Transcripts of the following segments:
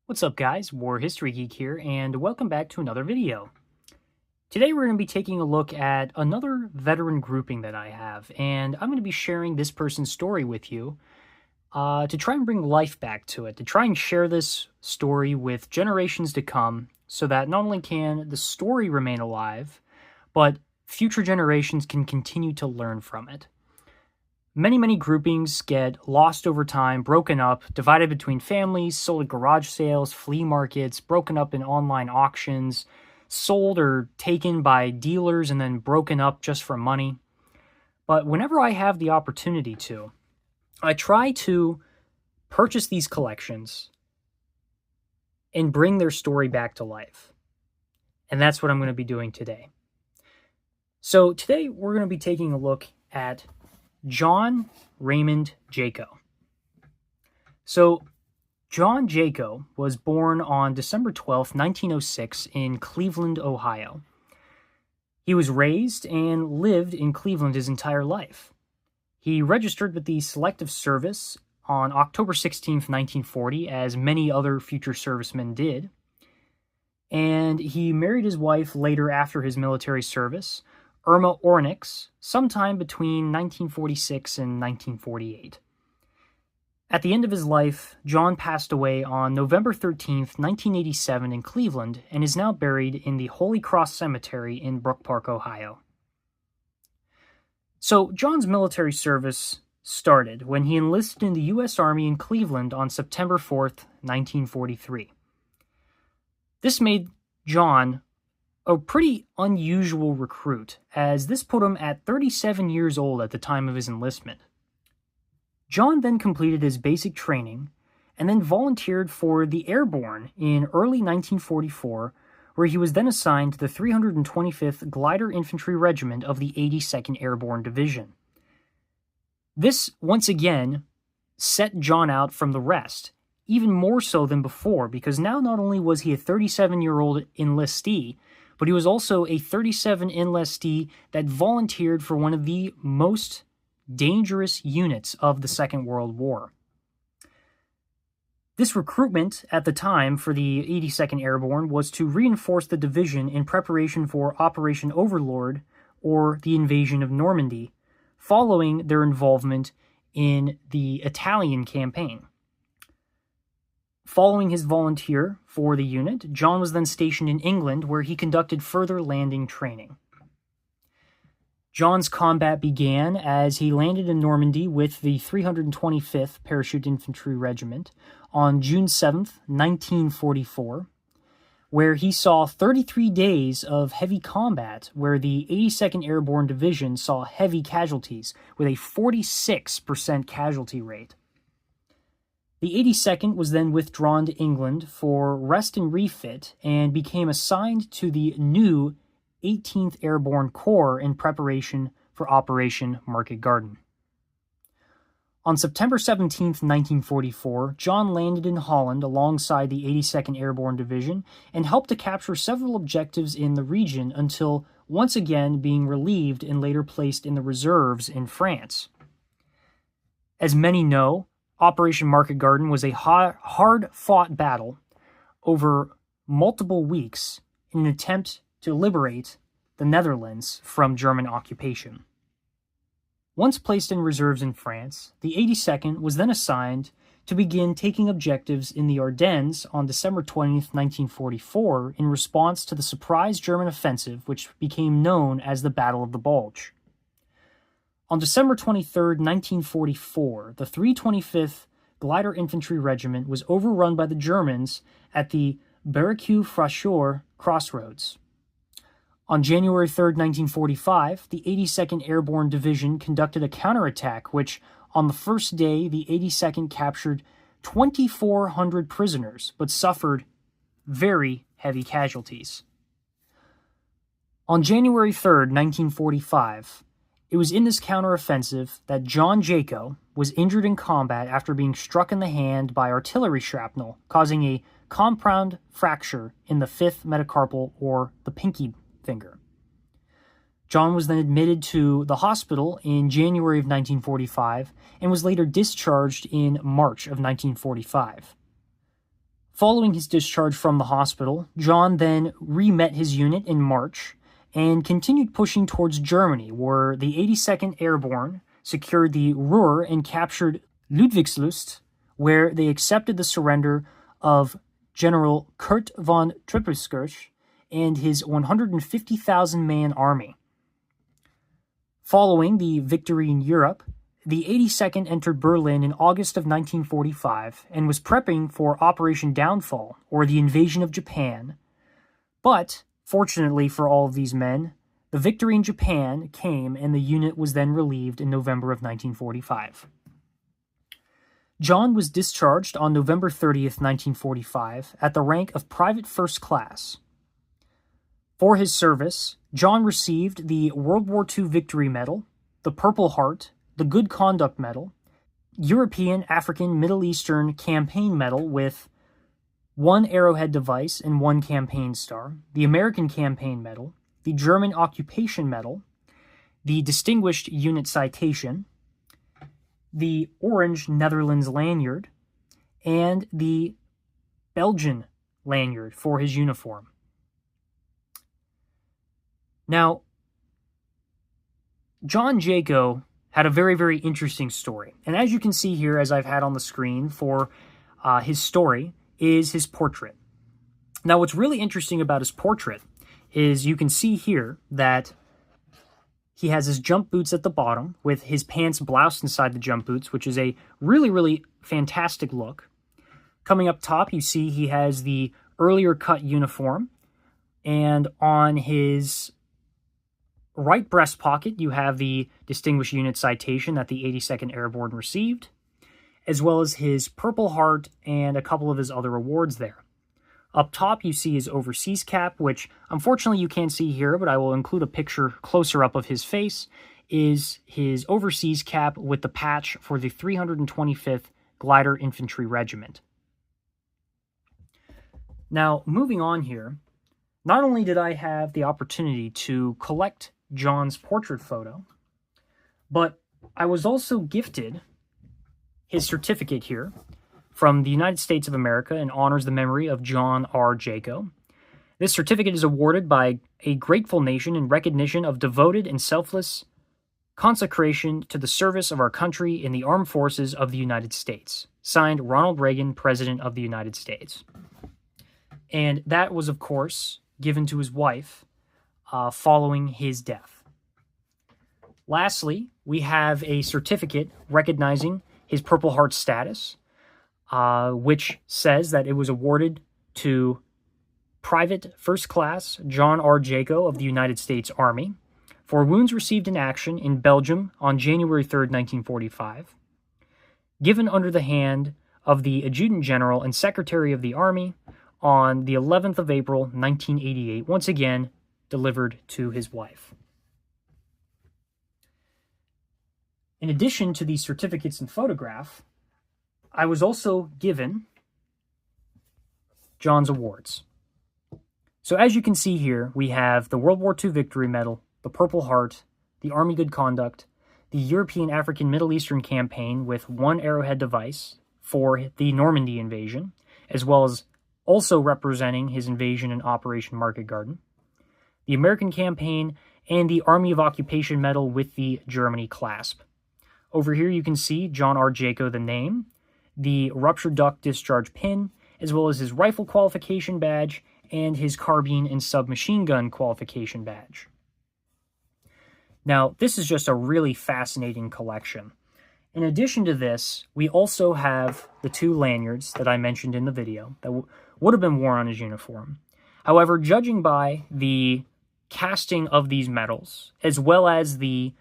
What's up guys, War History Geek here, and welcome back to another video. Today we're going to be taking a look at another veteran grouping that I have, and I'm going to be sharing this person's story with you to try and bring life back to it, to try and share this story with generations to come, so that not only can the story remain alive, but future generations can continue to learn from it. Many groupings get lost over time, broken up, divided between families, sold at garage sales, flea markets, broken up in online auctions, sold or taken by dealers and then broken up just for money. But whenever I have the opportunity to, I try to purchase these collections and bring their story back to life. And that's what I'm going to be doing today. So today we're going to be taking a look at John Raymond Jeko. So, John Jeko was born on December 12, 1906 in Cleveland, Ohio. He was raised and lived in Cleveland his entire life. He registered with the Selective Service on October 16, 1940, as many other future servicemen did. And he married his wife later after his military service, Irma Ornix, sometime between 1946 and 1948. At the end of his life, John passed away on November 13, 1987 in Cleveland, and is now buried in the Holy Cross Cemetery in Brook Park, Ohio. So, John's military service started when he enlisted in the U.S. Army in Cleveland on September 4th, 1943. This made John a pretty unusual recruit, as this put him at 37 years old at the time of his enlistment. John then completed his basic training, and then volunteered for the Airborne in early 1944, where he was then assigned to the 325th Glider Infantry Regiment of the 82nd Airborne Division. This, once again, set John out from the rest, even more so than before, because now not only was he a 37-year-old enlistee, but he was also a 37 enlistee that volunteered for one of the most dangerous units of the Second World War. This recruitment at the time for the 82nd Airborne was to reinforce the division in preparation for Operation Overlord, or the invasion of Normandy, following their involvement in the Italian campaign. Following his volunteer for the unit, John was then stationed in England, where he conducted further landing training. John's combat began as he landed in Normandy with the 325th Parachute Infantry Regiment on June 7, 1944, where he saw 33 days of heavy combat, where the 82nd Airborne Division saw heavy casualties with a 46% casualty rate. The 82nd was then withdrawn to England for rest and refit and became assigned to the new 18th Airborne Corps in preparation for Operation Market Garden. On September 17, 1944, John landed in Holland alongside the 82nd Airborne Division and helped to capture several objectives in the region until once again being relieved and later placed in the reserves in France. As many know, Operation Market Garden was a hard-fought battle over multiple weeks in an attempt to liberate the Netherlands from German occupation. Once placed in reserves in France, the 82nd was then assigned to begin taking objectives in the Ardennes on December 20, 1944, in response to the surprise German offensive, which became known as the Battle of the Bulge. On December 23, 1944, the 325th Glider Infantry Regiment was overrun by the Germans at the Barricue-Faucheur crossroads. On January 3, 1945, the 82nd Airborne Division conducted a counterattack, which, on the first day, the 82nd captured 2,400 prisoners, but suffered very heavy casualties. On January 3, 1945, it was in this counteroffensive that John Jeko was injured in combat after being struck in the hand by artillery shrapnel, causing a compound fracture in the 5th metacarpal, or the pinky finger. John was then admitted to the hospital in January of 1945 and was later discharged in March of 1945. Following his discharge from the hospital, John then re-met his unit in March and continued pushing towards Germany, where the 82nd Airborne secured the Ruhr and captured Ludwigslust, where they accepted the surrender of General Kurt von Treptow and his 150,000-man army. Following the victory in Europe, the 82nd entered Berlin in August of 1945 and was prepping for Operation Downfall, or the invasion of Japan. But, fortunately for all of these men, the victory in Japan came and the unit was then relieved in November of 1945. John was discharged on November 30th, 1945, at the rank of Private First Class. For his service, John received the World War II Victory Medal, the Purple Heart, the Good Conduct Medal, European, African, Middle Eastern Campaign Medal with 1 Arrowhead device and 1 Campaign Star, the American Campaign Medal, the German Occupation Medal, the Distinguished Unit Citation, the Orange Netherlands Lanyard, and the Belgian Lanyard for his uniform. Now, John Jeko had a very, very interesting story. And as you can see here, as I've had on the screen for his story, is his portrait. Now, what's really interesting about his portrait is you can see here that he has his jump boots at the bottom with his pants bloused inside the jump boots, which is a really, really fantastic look. Coming up top, you see he has the earlier cut uniform, and on his right breast pocket, you have the Distinguished Unit Citation that the 82nd Airborne received, as well as his Purple Heart and a couple of his other awards there. Up top, you see his overseas cap, which unfortunately you can't see here, but I will include a picture closer up of his face, is his overseas cap with the patch for the 325th Glider Infantry Regiment. Now, moving on here, not only did I have the opportunity to collect John's portrait photo, but I was also gifted his certificate here from the United States of America and honors the memory of John R. Jeko. This certificate is awarded by a grateful nation in recognition of devoted and selfless consecration to the service of our country in the armed forces of the United States. Signed, Ronald Reagan, President of the United States. And that was, of course, given to his wife following his death. Lastly, we have a certificate recognizing his Purple Heart status, which says that it was awarded to Private First Class John R. Jeko of the United States Army for wounds received in action in Belgium on January 3rd, 1945, given under the hand of the Adjutant General and Secretary of the Army on the 11th of April, 1988, once again delivered to his wife. In addition to these certificates and photograph, I was also given John's awards. So as you can see here, we have the World War II Victory Medal, the Purple Heart, the Army Good Conduct, the European, African, Middle Eastern Campaign with 1 Arrowhead device for the Normandy invasion, as well as also representing his invasion in Operation Market Garden, the American Campaign, and the Army of Occupation Medal with the Germany clasp. Over here you can see John R. Jeko, the name, the ruptured duct discharge pin, as well as his rifle qualification badge and his carbine and submachine gun qualification badge. Now, this is just a really fascinating collection. In addition to this, we also have the 2 lanyards that I mentioned in the video that would have been worn on his uniform. However, judging by the casting of these medals, as well as the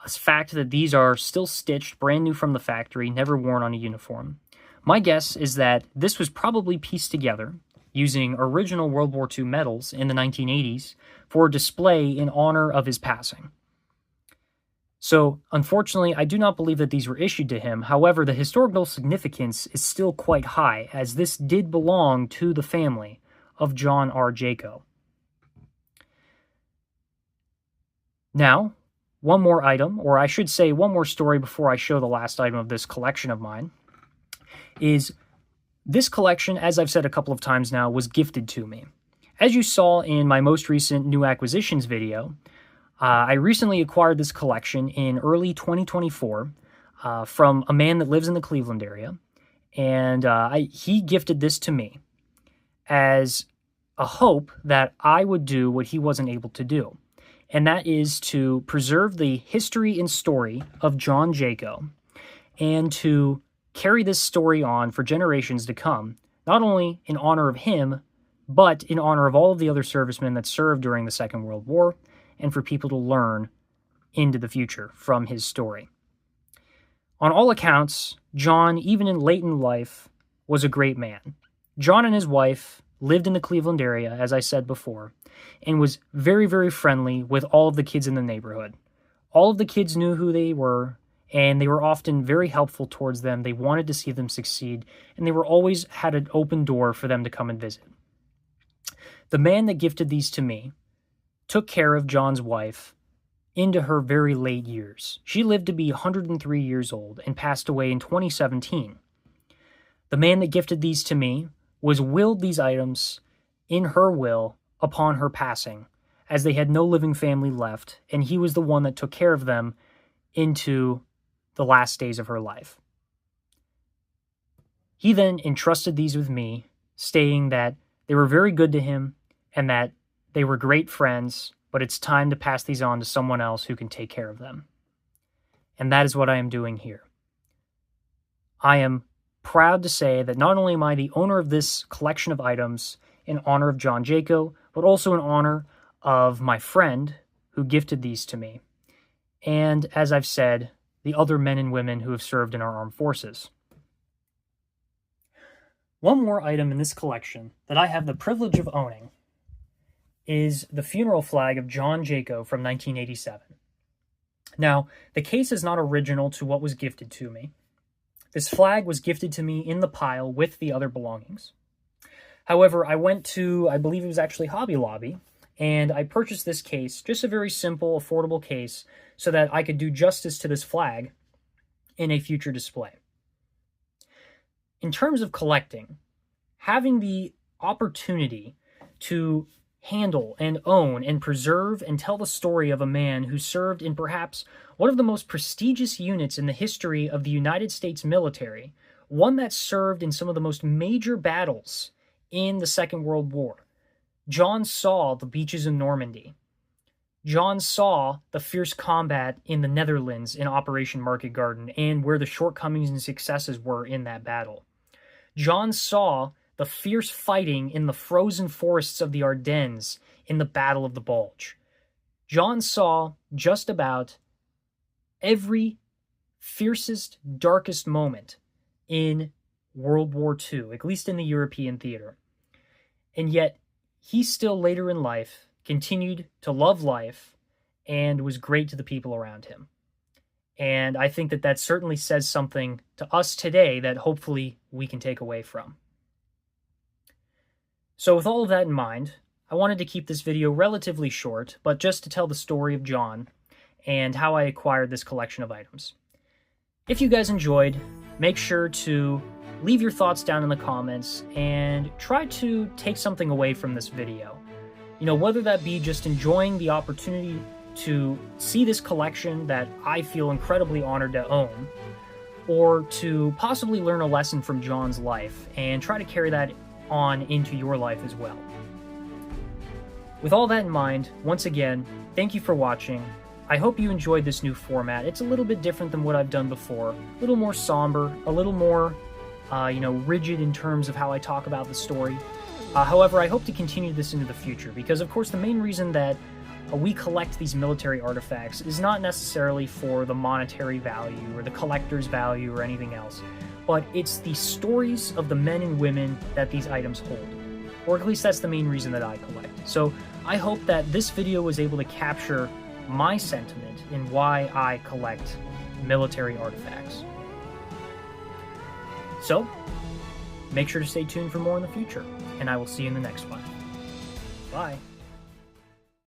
fact that these are still stitched, brand new from the factory, never worn on a uniform, my guess is that this was probably pieced together using original World War II medals in the 1980s for display in honor of his passing. So, unfortunately, I do not believe that these were issued to him. However, the historical significance is still quite high, as this did belong to the family of John R. Jeko. Now, one more item, or I should say one more story before I show the last item of this collection of mine, is This collection, as I've said a couple of times now, was gifted to me. As you saw in my most recent new acquisitions video, I recently acquired this collection in early 2024 from a man that lives in the Cleveland area, and he gifted this to me as a hope that I would do what he wasn't able to do, and that is to preserve the history and story of John Jeko and to carry this story on for generations to come, not only in honor of him, but in honor of all of the other servicemen that served during the Second World War, and for people to learn into the future from his story. On all accounts, John, even in late in life, was a great man. John and his wife lived in the Cleveland area, as I said before, and was very, very friendly with all of the kids in the neighborhood. All of the kids knew who they were, and they were often very helpful towards them. They wanted to see them succeed, and they were always had an open door for them to come and visit. The man that gifted these to me took care of John's wife into her very late years. She lived to be 103 years old and passed away in 2017. The man that gifted these to me was willed these items in her will upon her passing, as they had no living family left, and he was the one that took care of them into the last days of her life. He then entrusted these with me, stating that they were very good to him and that they were great friends, but it's time to pass these on to someone else who can take care of them. And that is what I am doing here. I am proud to say that not only am I the owner of this collection of items in honor of John Jeko, but also in honor of my friend who gifted these to me. And as I've said, the other men and women who have served in our armed forces. One more item in this collection that I have the privilege of owning is the funeral flag of John Jeko from 1987. Now, the case is not original to what was gifted to me. This flag was gifted to me in the pile with the other belongings. However, I went to, I believe it was actually Hobby Lobby, and I purchased this case, just a very simple, affordable case, so that I could do justice to this flag in a future display. In terms of collecting, having the opportunity to handle and own and preserve and tell the story of a man who served in perhaps one of the most prestigious units in the history of the United States military, one that served in some of the most major battles in the Second World War. John saw the beaches of Normandy. John saw the fierce combat in the Netherlands in Operation Market Garden and where the shortcomings and successes were in that battle. John saw the fierce fighting in the frozen forests of the Ardennes in the Battle of the Bulge. John saw just about every fiercest, darkest moment in World War II, at least in the European theater. And yet, he still later in life continued to love life and was great to the people around him. And I think that that certainly says something to us today that hopefully we can take away from. So with all of that in mind, I wanted to keep this video relatively short, but just to tell the story of John and how I acquired this collection of items. If you guys enjoyed, make sure to leave your thoughts down in the comments and try to take something away from this video. You know, whether that be just enjoying the opportunity to see this collection that I feel incredibly honored to own, or to possibly learn a lesson from John's life and try to carry that on into your life as well. With all that in mind, once again, thank you for watching. I hope you enjoyed this new format. It's a little bit different than what I've done before, a little more somber, a little more rigid in terms of how I talk about the story. However, I hope to continue this into the future because, of course, the main reason that we collect these military artifacts is not necessarily for the monetary value or the collector's value or anything else, but it's the stories of the men and women that these items hold. Or at least that's the main reason that I collect. So I hope that this video was able to capture my sentiment in why I collect military artifacts. So, make sure to stay tuned for more in the future, and I will see you in the next one. Bye.